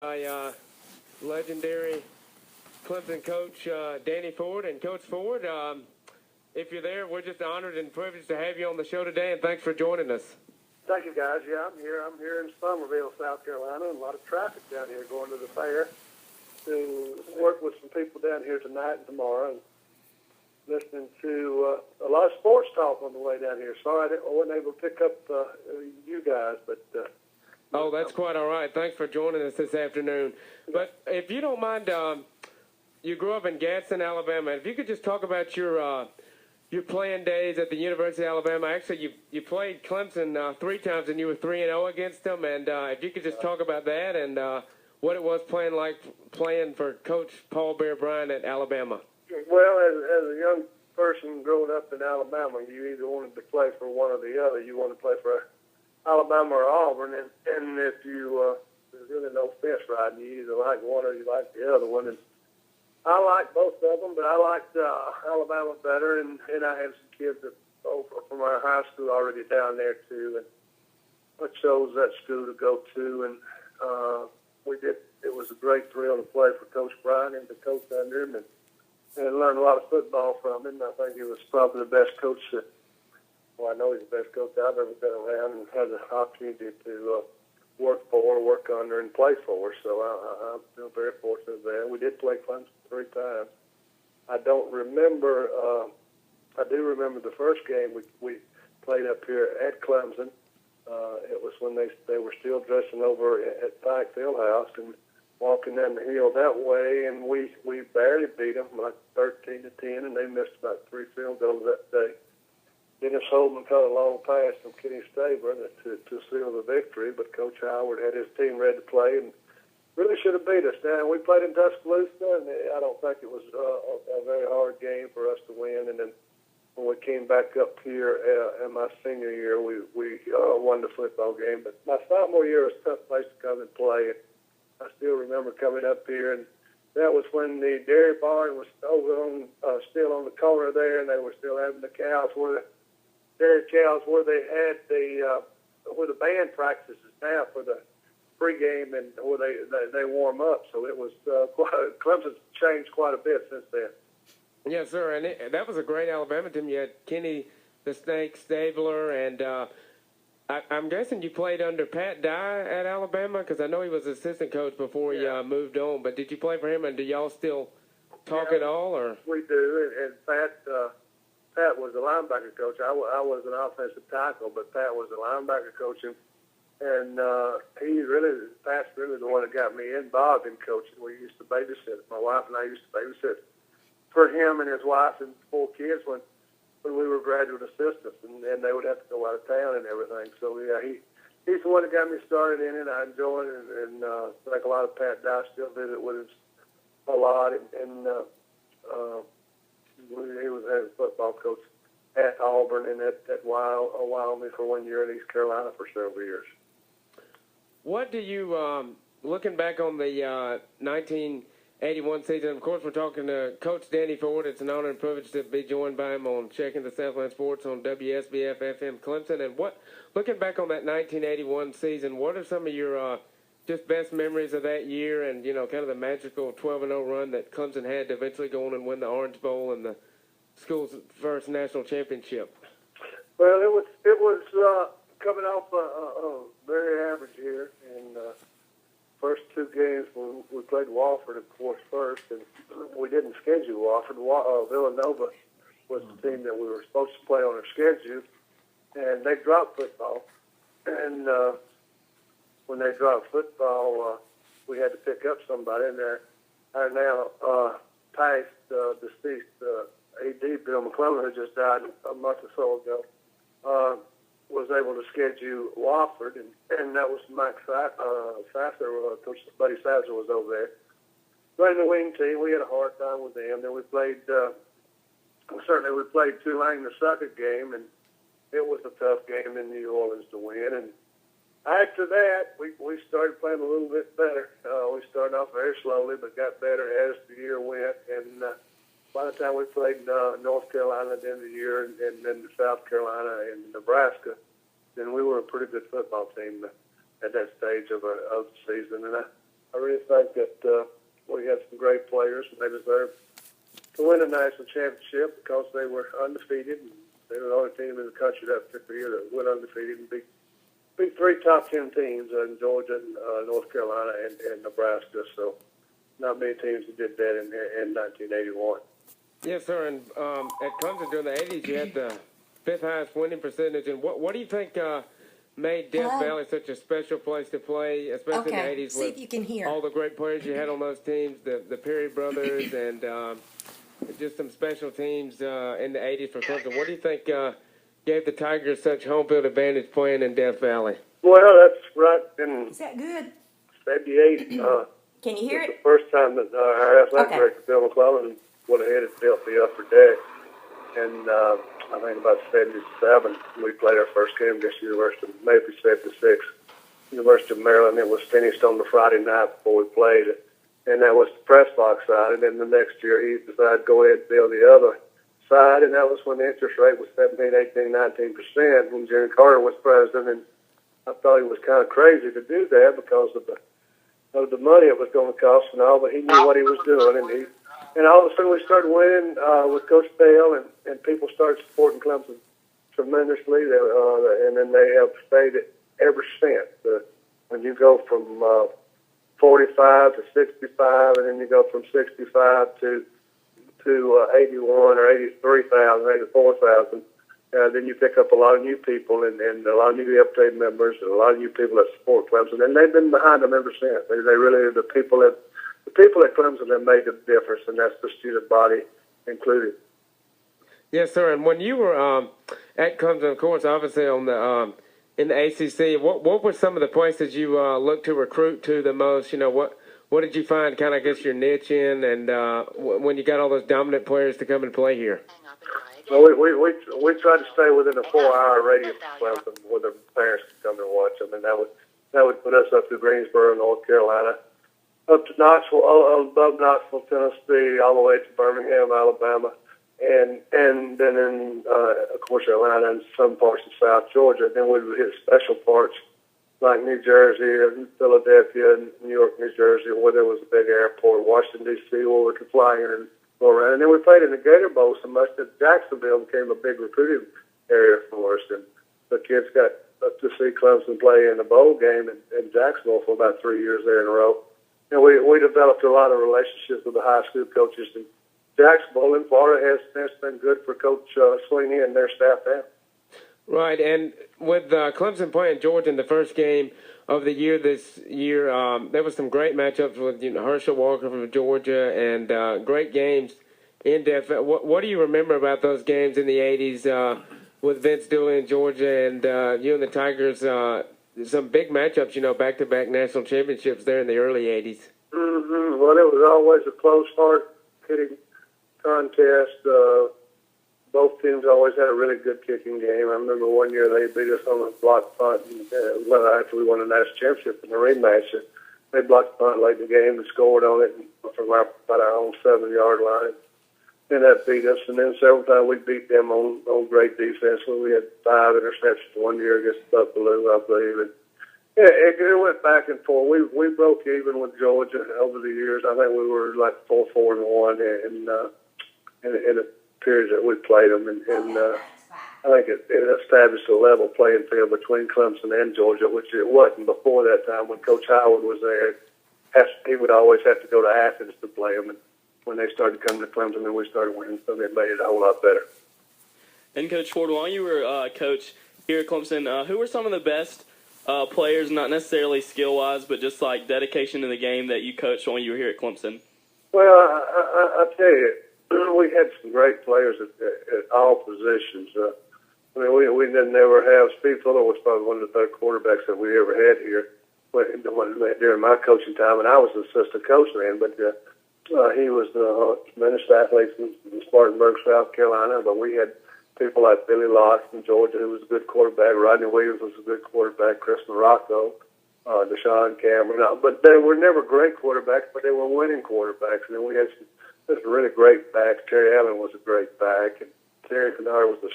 by legendary Clemson coach Danny Ford. And Coach Ford, if you're there, we're just honored and privileged to have you on the show today, and thanks for joining us. Thank you, guys. Yeah, I'm here. I'm here in Summerville, South Carolina, and a lot of traffic down here going to the fair to work with some people down here tonight and tomorrow, and listening to a lot of sports talk on the way down here. Sorry I wasn't able to pick up you guys, but... Oh, that's quite all right. Thanks for joining us this afternoon. But if you don't mind, you grew up in Gadsden, Alabama. If you could just talk about your playing days at the University of Alabama. Actually, you played Clemson 3 times, and you were 3-0 against them. And if you could just talk about that and what it was playing for Coach Paul Bear Bryant at Alabama. Well, as a young person growing up in Alabama, you either wanted to play for one or the other. You wanted to play for Alabama or Auburn, and if you there's really no fence riding, you either like one or you like the other one. And I liked both of them, but I liked Alabama better, and I had some kids that from our high school already down there too, and I chose that school to go to, and we did. It was a great thrill to play for Coach Bryant and to coach under him, and learned a lot of football from him. I think he was probably the best coach that. Well, I know he's the best coach I've ever been around and had the opportunity to work for, work under, and play for. So I feel very fortunate there. We did play Clemson 3 times. I don't remember. I do remember the first game we played up here at Clemson. It was when they were still dressing over at Pike Fieldhouse and walking down the hill that way, and we barely beat them, like 13-10, and they missed about 3 field goals that day. Dennis Holman caught a long pass from Kenny Stabler to seal the victory, but Coach Howard had his team ready to play and really should have beat us. Now, we played in Tuscaloosa, and I don't think it was a very hard game for us to win. And then when we came back up here in my senior year, we won the football game. But my sophomore year was a tough place to come and play. I still remember coming up here, and that was when the dairy barn was over on still on the corner there, and they were still having the cows dairy cows where they had where the band practices now for the pregame and where they warm up. So it was Clemson's changed quite a bit since then. Yes, sir, and that was a great Alabama team. You had Kenny the Snake Stabler, and I'm guessing you played under Pat Dye at Alabama because I know he was assistant coach before he moved on. But did you play for him, and do y'all still talk at all? Or we do, and Pat was the linebacker coach. I was an offensive tackle, but Pat was the linebacker coach, and Pat's really the one that got me involved in coaching. We used to babysit. My wife and I used to babysit for him and his wife and 4 kids when we were graduate assistants, and they would have to go out of town and everything. So yeah, he's the one that got me started in it. I enjoyed it, and like a lot of Pat Dye, still visit with us a lot, and he was a football coach at Auburn and at Wyoming for 1 year, at East Carolina for several years. What do you, looking back on the 1981 season, of course we're talking to Coach Danny Ford. It's an honor and privilege to be joined by him on Checking the Southland Sports on WSBF FM Clemson. And looking back on that 1981 season, what are some of your just best memories of that year and, kind of the magical 12-0 run that Clemson had to eventually go on and win the Orange Bowl and the school's first national championship? Well, it was coming off a very average year. And first 2 games, we played Wofford, of course, first, and we didn't schedule Wofford. Villanova was the team that we were supposed to play on our schedule, and they dropped football. And when they dropped football, we had to pick up somebody, and our now past deceased AD, Bill McClellan, who just died a month or so ago, was able to schedule Wofford, and that was Mike Sasser, Coach Buddy Sasser was over there. Running the wing team, we had a hard time with them. Then we played, we played Tulane the second game, and it was a tough game in New Orleans to win. And after that, we started playing a little bit better. We started off very slowly, but got better as the year went. And by the time we played North Carolina at the end of the year and then South Carolina and Nebraska, then we were a pretty good football team at that stage of the season. And I really think that we had some great players, and they deserved to win a national championship because they were undefeated. And they were the only team in the country that particular year that went undefeated and beat 3 top 10 teams in Georgia, North Carolina, and Nebraska. So not many teams that did that in 1981. Yes, sir. And at Clemson during the 80s, you had the 5th highest winning percentage. And what do you think made Death Valley such a special place to play, especially in the 80s See if you can hear. all the great players you had on those teams, the Perry brothers, and just some special teams in the 80s for Clemson. What do you think gave the Tigers such home field advantage playing in Death Valley? Well, that's right. In Is that good? '78, Can you hear it's it? the first time that our athletic Okay. director, Bill McClellan, went ahead and built the upper deck. And I think about '77, we played our first game against University of maybe '76, University of Maryland. It was finished on the Friday night before we played it. And that was the press box side. And then the next year, he decided to go ahead and build the other side. And that was when the interest rate was 17, 18, 19% when Jimmy Carter was president. And I thought he was kind of crazy to do that because of the money it was going to cost and all, but he knew what he was doing. And all of a sudden we started winning with Coach Bell, and people started supporting Clemson tremendously. And then they have stayed it ever since. When you go from 45 to 65, and then you go from 65 to 81 or 83,000, 84,000. Then you pick up a lot of new people and a lot of new FTA members and a lot of new people that support Clemson, and they've been behind them ever since. They really are the people at Clemson that made the difference, and that's the student body included. Yes, sir. And when you were at Clemson, of course, obviously on the in the ACC, what were some of the places you looked to recruit to the most? You know, what did you find kind of, I guess, your niche in, and when you got all those dominant players to come and play here? Well, we tried to stay within a 4-hour radius of Clemson where the parents could come and watch them, and that would put us up to Greensboro, North Carolina, up to Knoxville, above Knoxville, Tennessee, all the way to Birmingham, Alabama, and then in of course Atlanta and some parts of South Georgia. Then we would hit special parts like New Jersey and Philadelphia and New York, New Jersey, where there was a big airport, Washington D.C., where we could fly in and go around. And then we played in the Gator Bowl so much that Jacksonville became a big recruiting area for us. And the kids got to see Clemson play in a bowl game in Jacksonville for about 3 years there in a row. And we developed a lot of relationships with the high school coaches in Jacksonville, and Florida has been good for Coach Sweeney and their staff now. Right, and with Clemson playing Georgia in the first game of the year this year, there was some great matchups with Herschel Walker from Georgia and great games in depth. What do you remember about those games in the 80s with Vince Dooley in Georgia and you and the Tigers? Some big matchups, back-to-back national championships there in the early 80s. Mm-hmm. Well, it was always a close, hard-hitting contest. Both teams always had a really good kicking game. I remember one year they beat us on a block punt after we won the national championship in the rematch. They blocked the punt late in the game and scored on it from about our own 7-yard line. And that beat us. And then several times we beat them on great defense. When we had 5 interceptions one year against Buffalo, I believe. And it went back and forth. We broke even with Georgia over the years. I think we were like 4-4-1 in the periods that we played them. And I think it established a level playing field between Clemson and Georgia, which it wasn't before that time when Coach Howard was there. He would always have to go to Athens to play them. And when they started coming to Clemson, then we started winning, so it made it a whole lot better. And Coach Ford, while you were coach here at Clemson, who were some of the best players, not necessarily skill-wise, but just like dedication to the game that you coached when you were here at Clemson? Well, I tell you, we had some great players at all positions. We didn't ever have. Steve Fuller was probably one of the better quarterbacks that we ever had here during my coaching time, and I was an assistant coach then, but he was a tremendous athlete from Spartanburg, South Carolina, but we had people like Billy Locke from Georgia, who was a good quarterback. Rodney Williams was a good quarterback. Chris Morocco, Deshaun Cameron. But they were never great quarterbacks, but they were winning quarterbacks. And then we had some really great backs. Terry Allen was a great back, and Terry Kennard was a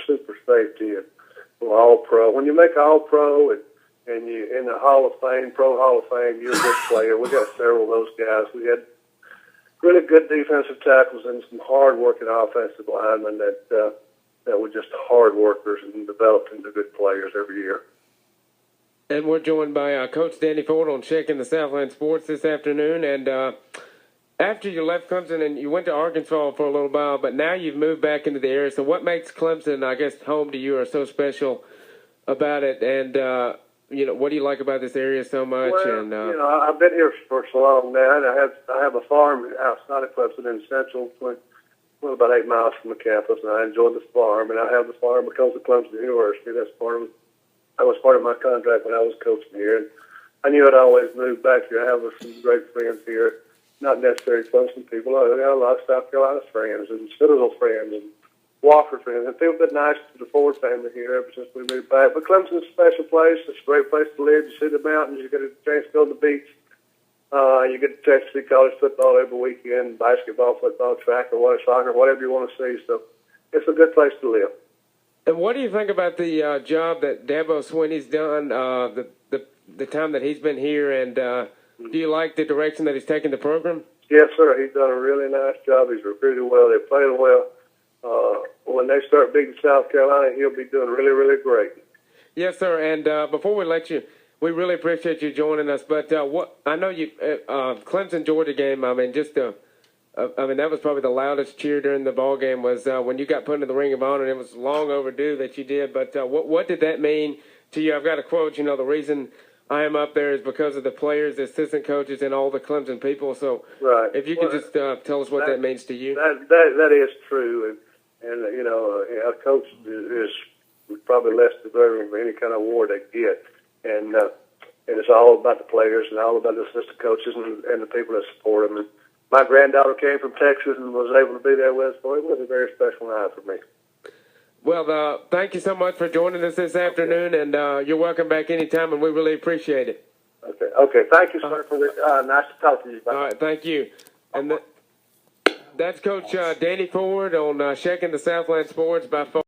super safety and all-pro. When you make all-pro and and you in the Hall of Fame, Pro Hall of Fame, you're a good player. We got several of those guys. We had really good defensive tackles and some hard-working offensive linemen that were just hard workers and developed into good players every year. And we're joined by Coach Danny Ford on Checking the Southland Sports this afternoon. And after you left Clemson and you went to Arkansas for a little while, but now you've moved back into the area. So what makes Clemson, I guess, home to you or so special about it? And, what do you like about this area so much? Well, And I've been here for so long now, and I have a farm outside of Clemson in Central, about 8 miles from the campus, and I enjoy this farm. And I have the farm because of Clemson University. That was part of my contract when I was coaching here. And I knew I'd always move back here. I have some great friends here, not necessarily Clemson people. I got a lot of South Carolina friends and Citadel friends and Walker friends. And feel a bit nice to the Ford family here ever since we moved back. But Clemson's a special place. It's a great place to live. You see the mountains. You get a chance to go to the beach. You get a chance to see college football every weekend, basketball, football, track, or soccer, whatever you want to see. So it's a good place to live. And what do you think about the job that Dabo Swinney's done, the time that he's been here, and do you like the direction that he's taken the program? Yes, sir. He's done a really nice job. He's recruited well. They played well. When they start beating South Carolina, he'll be doing really, really great. Yes, sir. And before we let you, we really appreciate you joining us. But what I know you, Clemson Georgia game. I mean, that was probably the loudest cheer during the ball game was when you got put into the Ring of Honor. And it was long overdue that you did. But what did that mean to you? I've got a quote. The reason I am up there is because of the players, the assistant coaches, and all the Clemson people. So, right. If you could just tell us what that means to you. That is true, and our coach is probably less deserving of any kind of award they get, and it's all about the players and all about the assistant coaches and the people that support them. And my granddaughter came from Texas and was able to be there with us, so it was a very special night for me. Well, thank you so much for joining us this afternoon, and you're welcome back anytime, and we really appreciate it. Okay. Thank you, sir, for this. Nice to talk to you. Bye. All right, thank you. And that's Coach Danny Ford on Checking the Southland Sports by phone.